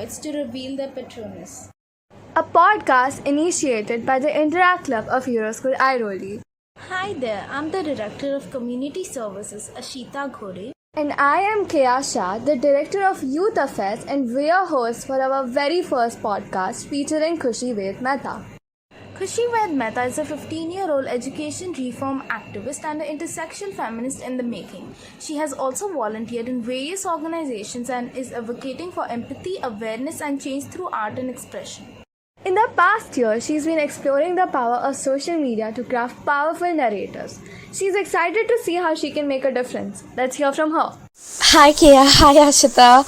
voice to reveal their patronus. A podcast initiated by the Interact Club of Euroschool Iyp. Hi there, I'm the Director of Community Services, Ashita Ghode. And I am Keya Shah, the Director of Youth Affairs, and we are hosts for our very first podcast featuring Vedmehta. Khushi Vedmehta is a 15-year-old education reform activist and an intersectional feminist in the making. She has also volunteered in various organizations and is advocating for empathy, awareness, and change through art and expression. In the past year, she's been exploring the power of social media to craft powerful narratives. She's excited to see how she can make a difference. Let's hear from her. Hi Keya, hi Ashita.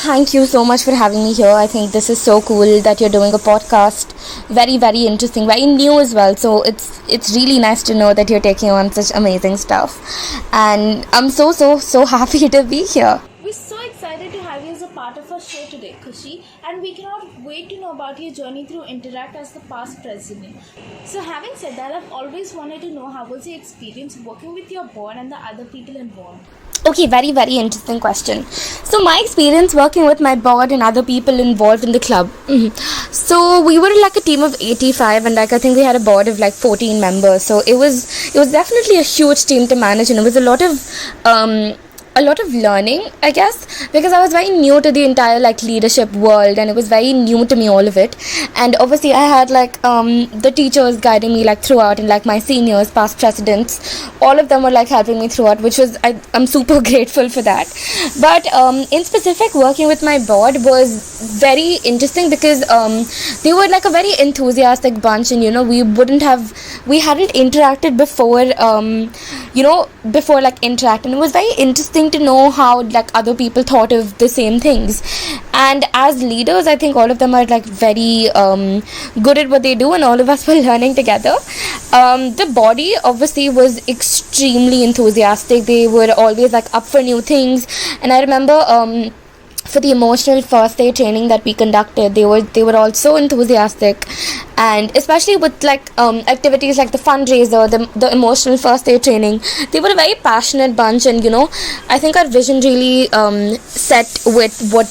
Thank you so much for having me here. I think this is so cool that you're doing a podcast. Very, very interesting, very new as well. So it's really nice to know that you're taking on such amazing stuff. And I'm so happy to be here. We're so excited to have you as a part of our show today, Khushi, and we cannot wait to know about your journey through Interact as the past president. So having said that, I've always wanted to know how was your experience working with your board and the other people involved? Okay, very, very interesting question. So my experience working with my board and other people involved in the club. So we were like a team of 85 and I think we had a board of 14 members. So it was definitely a huge team to manage, and it was a lot of learning, I guess, because I was very new to the entire leadership world, and it was very new to me, all of it. And obviously I had the teachers guiding me throughout, and my seniors, past presidents, all of them were helping me throughout, which was I'm super grateful for that. But in specific, working with my board was very interesting because they were a very enthusiastic bunch, and we hadn't interacted before interact, and it was very interesting to know how other people thought of the same things. And as leaders, I think all of them are very good at what they do, and all of us were learning together. The body obviously was extremely enthusiastic. They were always up for new things, and I remember for the emotional first day training that we conducted, they were all so enthusiastic, and especially with activities like the fundraiser, the emotional first day training, they were a very passionate bunch. And I think our vision really set with what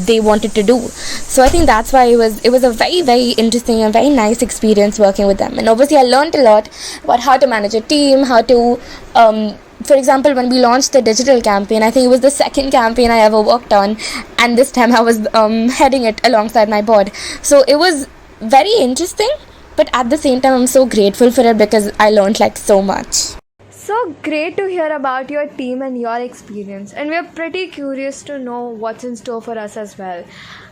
they wanted to do. So I think that's why it was a very, very interesting and very nice experience working with them. And obviously I learned a lot about how to manage a team, how to for example, when we launched the digital campaign, I think it was the second campaign I ever worked on, and this time I was heading it alongside my board. So it was very interesting, but at the same time I'm so grateful for it because I learned so much. So great to hear about your team and your experience, and we're pretty curious to know what's in store for us as well.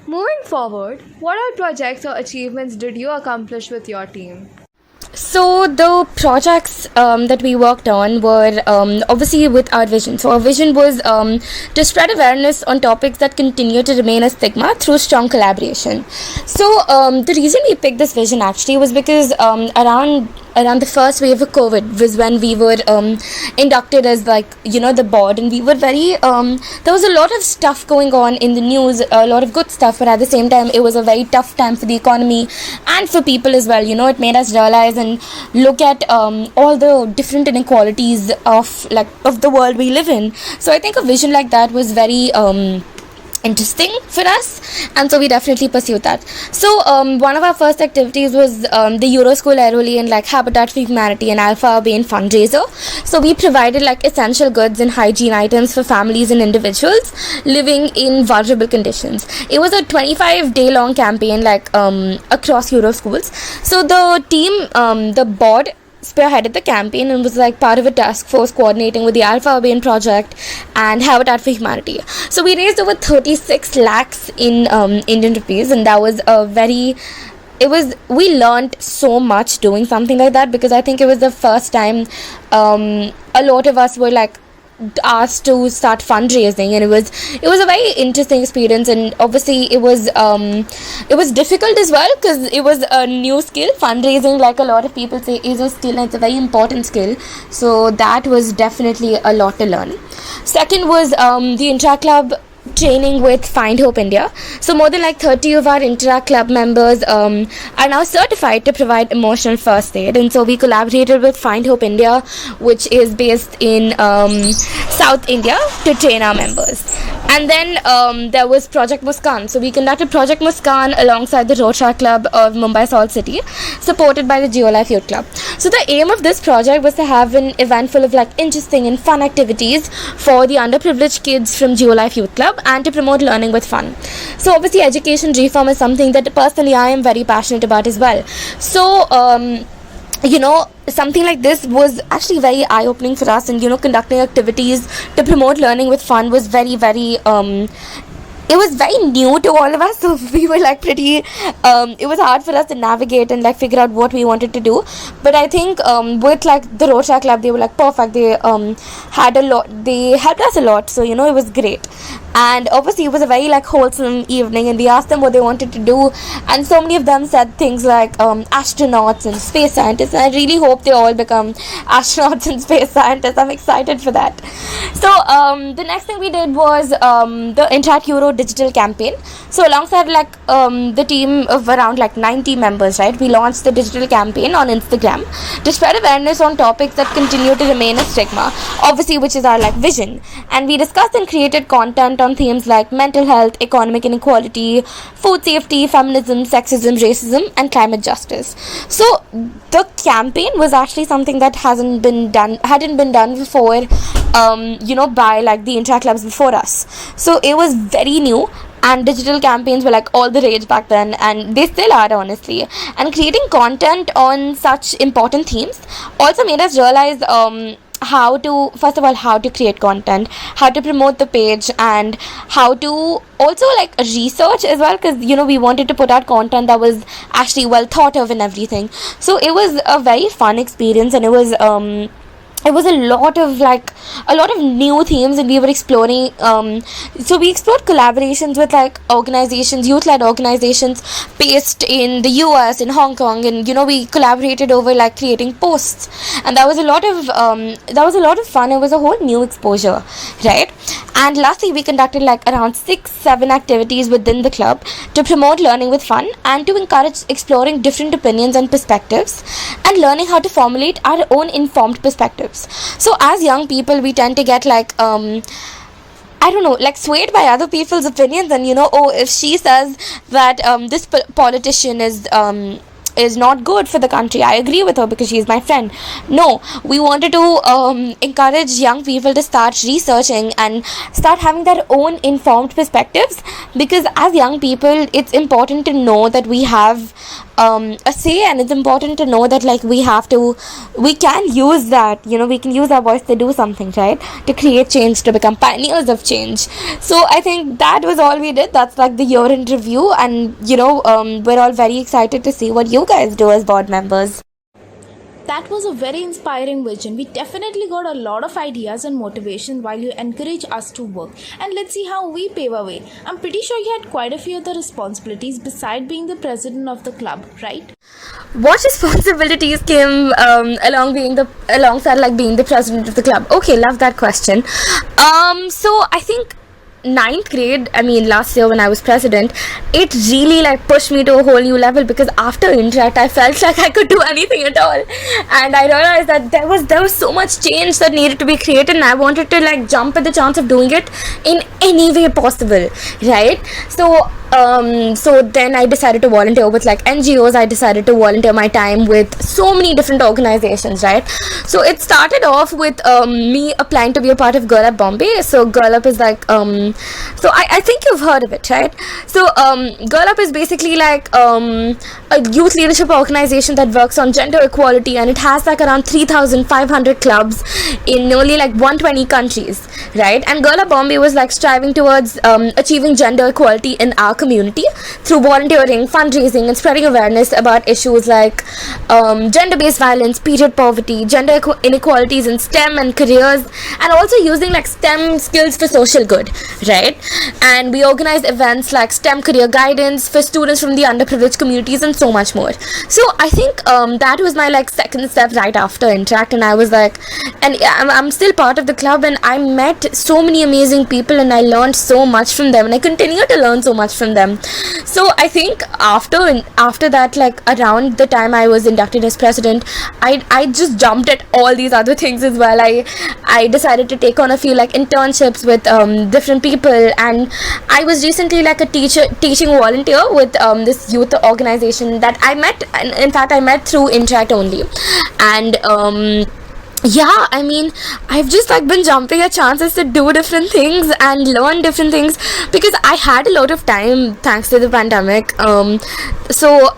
Moving forward, what all projects or achievements did you accomplish with your team? So the projects that we worked on were obviously with our vision. So our vision was to spread awareness on topics that continue to remain a stigma through strong collaboration. So the reason we picked this vision actually was because around the first wave of COVID was when we were inducted as the board, and we were very there was a lot of stuff going on in the news, a lot of good stuff, but at the same time it was a very tough time for the economy and for people as well. It made us realize and look at all the different inequalities of the world we live in. So I think a vision like that was very interesting for us, and so we definitely pursued that. So one of our first activities was the Euroschool Iyp and Habitat for Humanity and Alpha Bain fundraiser. So we provided essential goods and hygiene items for families and individuals living in vulnerable conditions. It was a 25-day long campaign across Euroschools. So the team, the board, spearheaded the campaign and was part of a task force coordinating with the Alpha Bain project and Habitat for Humanity. So we raised over 36 lakhs in Indian rupees, and that was we learned so much doing something like that, because I think it was the first time a lot of us were asked to start fundraising, and it was a very interesting experience. And obviously it was difficult as well because it was a new skill. Fundraising, a lot of people say, is a skill, and it's a very important skill. So that was definitely a lot to learn. Second was the Interact Club training with Find Hope India. So more than like 30 of our Interact Club members are now certified to provide emotional first aid, and so we collaborated with Find Hope India, which is based in South India, to train our members. And then there was Project Muskan. So we conducted Project Muskan alongside the Rotary Club of Mumbai Salt City, supported by the Geolife Youth Club. So the aim of this project was to have an event full of like interesting and fun activities for the underprivileged kids from Geolife Youth Club, and to promote learning with fun. So obviously education reform is something that personally I am very passionate about as well. So something like this was actually very eye-opening for us, and conducting activities to promote learning with fun was very, very it was very new to all of us, so we were like pretty it was hard for us to navigate and like figure out what we wanted to do. But I think with like the Rotary Club, they were like perfect. They they helped us a lot, so it was great. And obviously it was a very like wholesome evening, and we asked them what they wanted to do, and so many of them said things like astronauts and space scientists, and I really hope they all become astronauts and space scientists. I'm excited for that. So the next thing we did was the Interact Euro digital campaign. So alongside like the team of around like 90 members, right, we launched the digital campaign on Instagram to spread awareness on topics that continue to remain a stigma, obviously, which is our like vision. And we discussed and created content on themes like mental health, economic inequality, food safety, feminism, sexism, racism, and climate justice. So the campaign was actually something that hadn't been done before, by like the Interact clubs before us. So it was very new, and digital campaigns were like all the rage back then, and they still are, honestly. And creating content on such important themes also made us realize how to create content, how to promote the page, and how to also like research as well, because we wanted to put out content that was actually well thought of and everything. So it was a very fun experience, and it was a lot of new themes, and we were exploring so we explored collaborations with like organizations, youth-led organizations based in the US, in Hong Kong, and we collaborated over like creating posts, and that was a lot of fun. It was a whole new exposure, right? And lastly, we conducted like around 6-7 activities within the club to promote learning with fun, and to encourage exploring different opinions and perspectives, and learning how to formulate our own informed perspectives. So as young people, we tend to get like swayed by other people's opinions, and if she says that this politician is not good for the country, I agree with her because she's my friend. No, we wanted to encourage young people to start researching and start having their own informed perspectives, because as young people, it's important to know that we have a say, and it's important to know that like we can use that, we can use our voice to do something, right, to create change, to become pioneers of change. So I think that was all we did. That's like the year in review, and we're all very excited to see what you guys do as board members. That was a very inspiring vision. We definitely got a lot of ideas and motivation while you encourage us to work. And let's see how we pave our way. I'm pretty sure you had quite a few other responsibilities beside being the president of the club, right? What responsibilities came alongside like being the president of the club? Okay, love that question. So I think 9th grade, last year when I was president, it really like pushed me to a whole new level, because after Interact I felt like I could do anything at all, and I realized that there was so much change that needed to be created, and I wanted to like jump at the chance of doing it in any way possible, right? So then I decided to volunteer with like NGOs. I decided to volunteer my time with so many different organizations, right? So it started off with me applying to be a part of Girl Up Bombay. So Girl Up is like so I think you've heard of it, right? So Girl Up is basically like a youth leadership organization that works on gender equality, and it has like around 3,500 clubs in nearly like 120 countries, right? And Girl Up Bombay was like striving towards achieving gender equality in our community through volunteering, fundraising, and spreading awareness about issues like gender-based violence, period poverty, gender inequalities in STEM and careers, and also using like STEM skills for social good, right? And we organized events like STEM career guidance for students from the underprivileged communities and so much more. So I think that was my like second step right after Interact, and I was like, and I'm still part of the club, and I met so many amazing people, and I learned so much from them, and I continue to learn so much from them. So I think after that, like around the time I was inducted as president, I just jumped at all these other things as well. I decided to take on a few like internships with different people, and I was recently like a teaching volunteer with this youth organization that I met, and in fact I met through Interact only. And yeah, I mean, I've just like been jumping at chances to do different things and learn different things because I had a lot of time thanks to the pandemic. So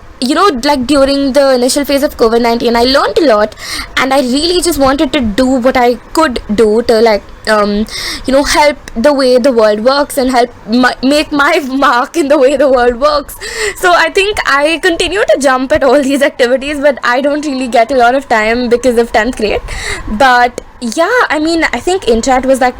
like during the initial phase of COVID-19, I learned a lot, and I really just wanted to do what I could do to like help the way the world works and help make my mark in the way the world works. So I think I continue to jump at all these activities, but I don't really get a lot of time because of 10th grade. But yeah, I mean, I think Interact was like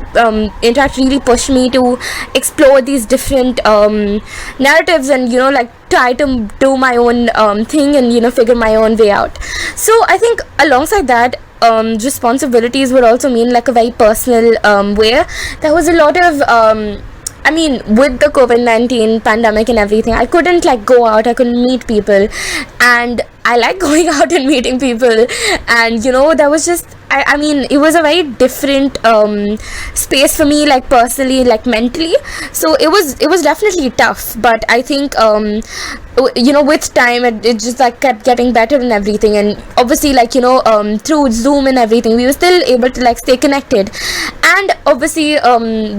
Interact really pushed me to explore these different narratives and like try to do my own thing and figure my own way out. So I think alongside that, responsibilities would also mean like a very personal way. There was a lot of with the COVID-19 pandemic and everything, I couldn't like go out, I couldn't meet people, and I like going out and meeting people, and there was just I mean it was a very different space for me, like personally, like mentally. So it was definitely tough, but I think with time it just like kept getting better and everything, and obviously like through Zoom and everything we were still able to like stay connected. And obviously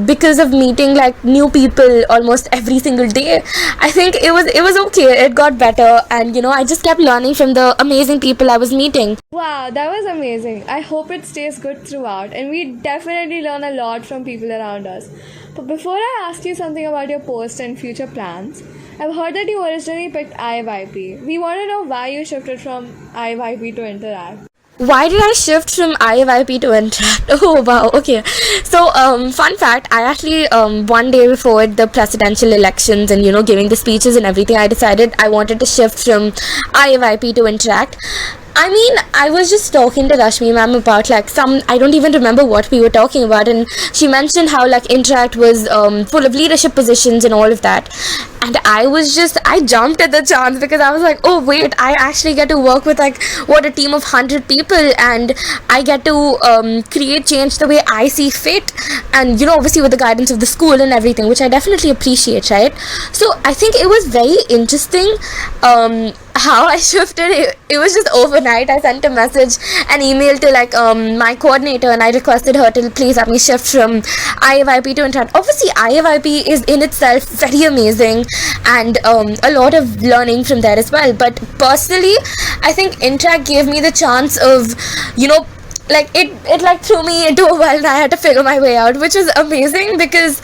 because of meeting like new people almost every single day, I think it was okay, it got better, and I just kept learning from the amazing people I was meeting. Wow, that was amazing. I hope it stays good throughout, and we definitely learn a lot from people around us. But before I ask you something about your post and future plans, I've heard that you originally picked Iyp. We want to know why you shifted from Iyp to Interact. Why did I shift from Iyp to Interact? Oh wow, okay. So fun fact, I actually one day before the presidential elections and giving the speeches and everything, I decided I wanted to shift from Iyp to Interact. I mean, I was just talking to Rashmi ma'am about like I don't even remember what we were talking about, and she mentioned how like Interact was full of leadership positions and all of that. And I jumped at the chance because I was like, oh wait, I actually get to work with like a team of 100 people, and I get to create change the way I see fit, and obviously with the guidance of the school and everything, which I definitely appreciate, right? So I think it was very interesting how I shifted. It was just overnight. I sent a message, an email to like my coordinator, and I requested her to please let me shift from Iyp to Interact. Obviously Iyp is in itself very amazing, and a lot of learning from there as well, but personally I think Interact gave me the chance of like it like threw me into a world and I had to figure my way out, which was amazing because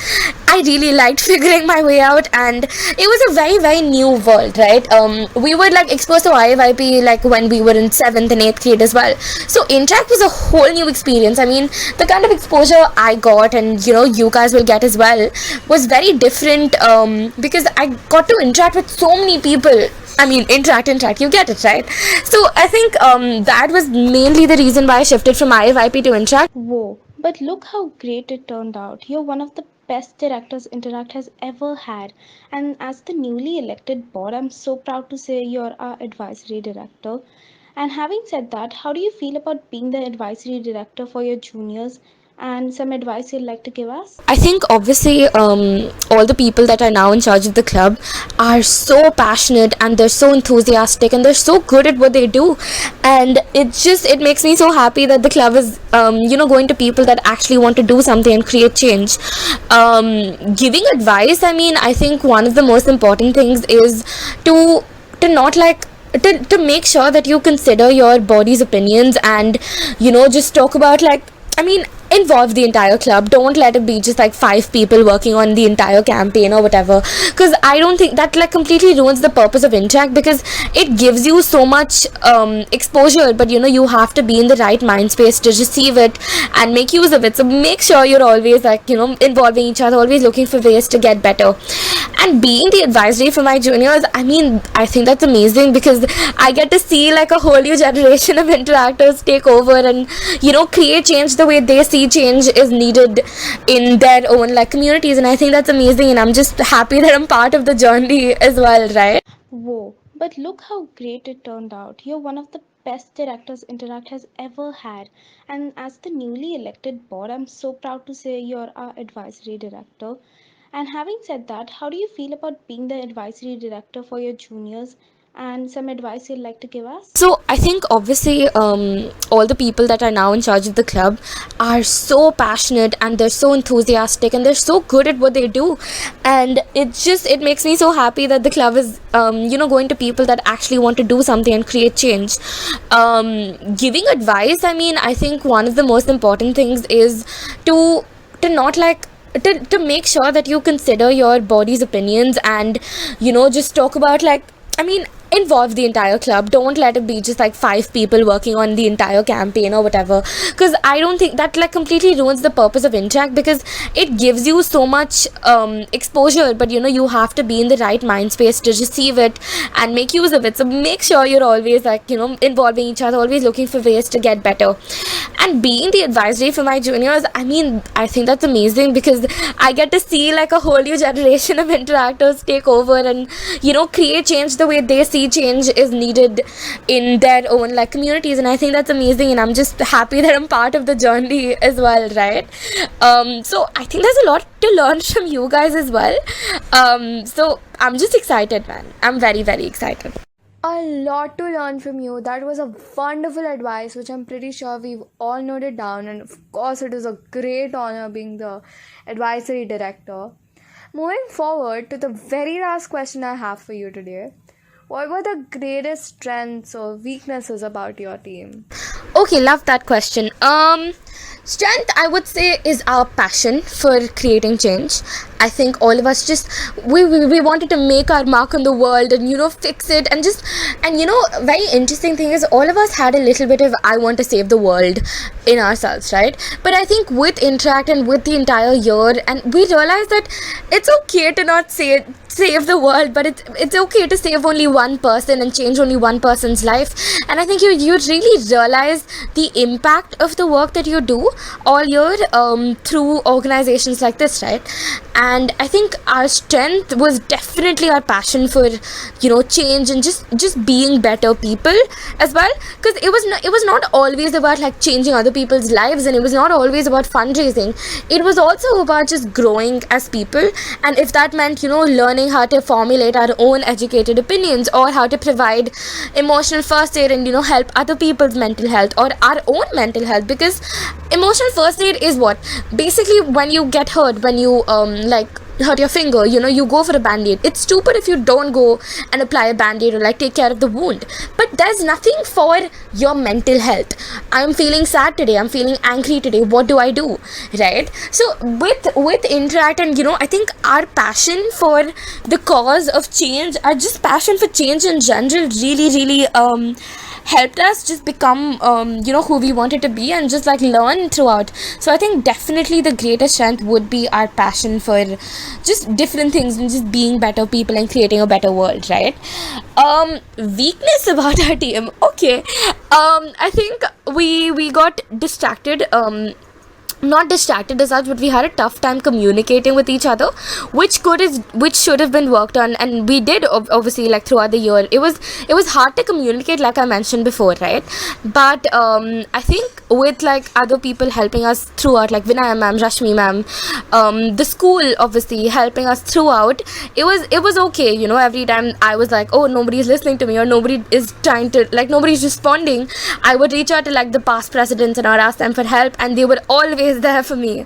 I really liked figuring my way out, and it was a very, very new world, right? We were like exposed to Iyp like when we were in 7th and 8th grade as well. So Interact was a whole new experience. I mean, the kind of exposure I got, and you guys will get as well, was very different because I got to interact with so many people. I mean, interact, you get it, right? So I think that was mainly the reason why I shifted from Iyp to Interact. Whoa, but look how great it turned out. You're one of the best directors Interact has ever had. And as the newly elected board, I'm so proud to say you're our advisory director. And having said that, how do you feel about being the advisory director for your juniors? And some advice you'd like to give us? I think obviously all the people that are now in charge of the club are so passionate, and they're so enthusiastic, and they're so good at what they do, and it makes me so happy that the club is going to people that actually want to do something and create change. Giving advice, I mean, I think one of the most important things is to not like to make sure that you consider your body's opinions, and just talk about like, I mean, involve the entire club. Don't let it be just like 5 people working on the entire campaign or whatever, because I don't think that like completely ruins the purpose of Interact, because it gives you so much exposure, but you have to be in the right mind space to receive it and make use of it. So make sure you're always like involving each other, always looking for ways to get better. And being the advisory for my juniors, I think that's amazing, because I get to see like a whole new generation of interactors take over and create change the way they see change is needed in their own like communities. And I think that's amazing, and I'm just happy that I'm part of the journey as well, right? Whoa, but look how great it turned out. You're one of the best directors Interact has ever had. And as the newly elected board, I'm so proud to say you're our advisory director. And having said that, how do you feel about being the advisory director for your juniors? And some advice you'd like to give us? So I think obviously all the people that are now in charge of the club are so passionate, and they're so enthusiastic, and they're so good at what they do, and it makes me so happy that the club is going to people that actually want to do something and create change. Giving advice, I think one of the most important things is to not like to make sure that you consider your body's opinions, and just talk about like involve the entire club. Don't let it be just like 5 people working on the entire campaign or whatever, because I don't think that like completely ruins the purpose of Interact, because it gives you so much exposure, but you have to be in the right mind space to receive it and make use of it. So make sure you're always like involving each other, always looking for ways to get better. And being the advisory for my juniors, I think that's amazing, because I get to see like a whole new generation of interactors take over and create change the way they see change is needed in their own like communities. And I think that's amazing, and I'm just happy that I'm part of the journey as well, right? So I think there's a lot to learn from you guys as well. So I'm just excited, man. I'm very, very excited. A lot to learn from you. That was a wonderful advice, which I'm pretty sure we've all noted down. And of course, it is a great honor being the advisory director. Moving forward to the very last question I have for you today. What were the greatest strengths or weaknesses about your team? Okay, love that question. Strength, I would say, is our passion for creating change. I think all of us just we wanted to make our mark on the world and fix it, and very interesting thing is all of us had a little bit of I want to save the world in ourselves, right? But I think with Interact and with the entire year, and we realized that it's okay to not save the world, but it's okay to save only one person and change only one person's life. And I think you really realize the impact of the work that you do all year through organizations like this, right? And I think our strength was definitely our passion for change and just being better people as well, because it was not always about like changing other people's lives, and it was not always about fundraising. It was also about just growing as people, and if that meant learning how to formulate our own educated opinions, or how to provide emotional first aid and help other people's mental health or our own mental health. Because emotional first aid is what basically when you get hurt, when you hurt your finger, you go for a band-aid. It's stupid if you don't go and apply a band-aid or like take care of the wound. But there's nothing for your mental health. I'm feeling sad today, I'm feeling angry today, what do I do, right? So with Interact, and I think our passion for the cause of change, our just passion for change in general really helped us just become who we wanted to be, and just like learn throughout. So I think definitely the greatest strength would be our passion for just different things and just being better people and creating a better world, right? Weakness about our team, okay. I think we got distracted, not distracted as such, but we had a tough time communicating with each other, which should have been worked on, and we did obviously like throughout the year. It was hard to communicate, like I mentioned before, right? But I think with like other people helping us throughout, like Vinaya ma'am, Rashmi ma'am, the school obviously helping us throughout, it was okay. Every time I was like, oh, nobody's listening to me, or nobody is trying to like, nobody's responding, I would reach out to like the past presidents and I would ask them for help, and they would always always there for me.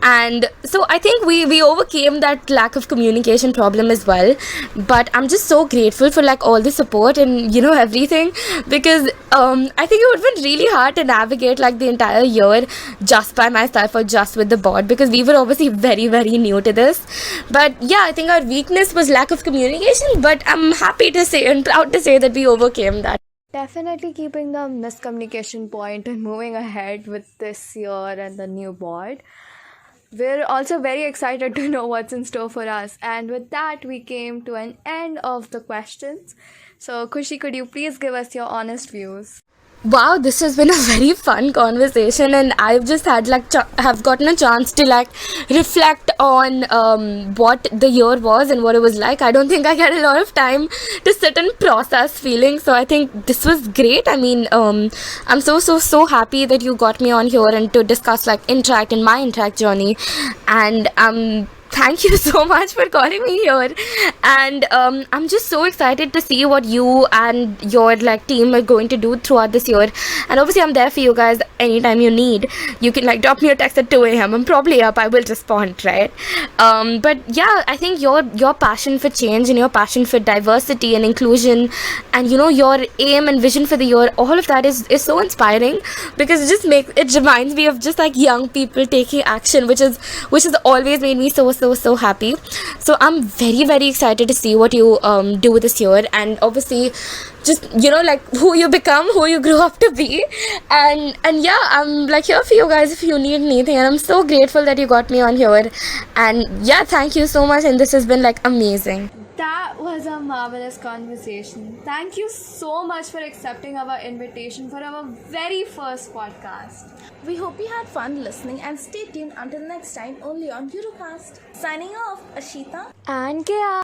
And so I think we overcame that lack of communication problem as well. But I'm just so grateful for like all the support and everything, because I think it would have been really hard to navigate like the entire year just by myself or just with the board, because we were obviously very, very new to this. But yeah, I think our weakness was lack of communication, but I'm happy to say and proud to say that we overcame that. Definitely keeping the miscommunication point and moving ahead with this year and the new board. We're also very excited to know what's in store for us. And with that, we came to an end of the questions. So, Khushi, could you please give us your honest views? Wow, this has been a very fun conversation, and I've just had have gotten a chance to like reflect on what the year was and what it was like. I don't think I get a lot of time to sit and process feelings, so I think this was great. I mean, I'm so happy that you got me on here and to discuss like Interact and my Interact journey, and thank you so much for calling me here. And I'm just so excited to see what you and your like team are going to do throughout this year. And obviously I'm there for you guys anytime you need. You can like drop me a text at 2 a.m. I'm probably up. I will respond, right? But yeah, I think your passion for change and your passion for diversity and inclusion, and your aim and vision for the year, all of that is so inspiring, because it reminds me of just like young people taking action, which has always made me so happy. So I'm very, very excited to see what you do this year, and obviously just like who you become, who you grow up to be. And yeah, I'm like here for you guys if you need anything, and I'm so grateful that you got me on here. And yeah, thank you so much, and this has been like amazing. That was a marvelous conversation. Thank you so much for accepting our invitation for our very first podcast. We hope you had fun listening, and stay tuned until next time only on Eurocast. Signing off, Ashita And Keya.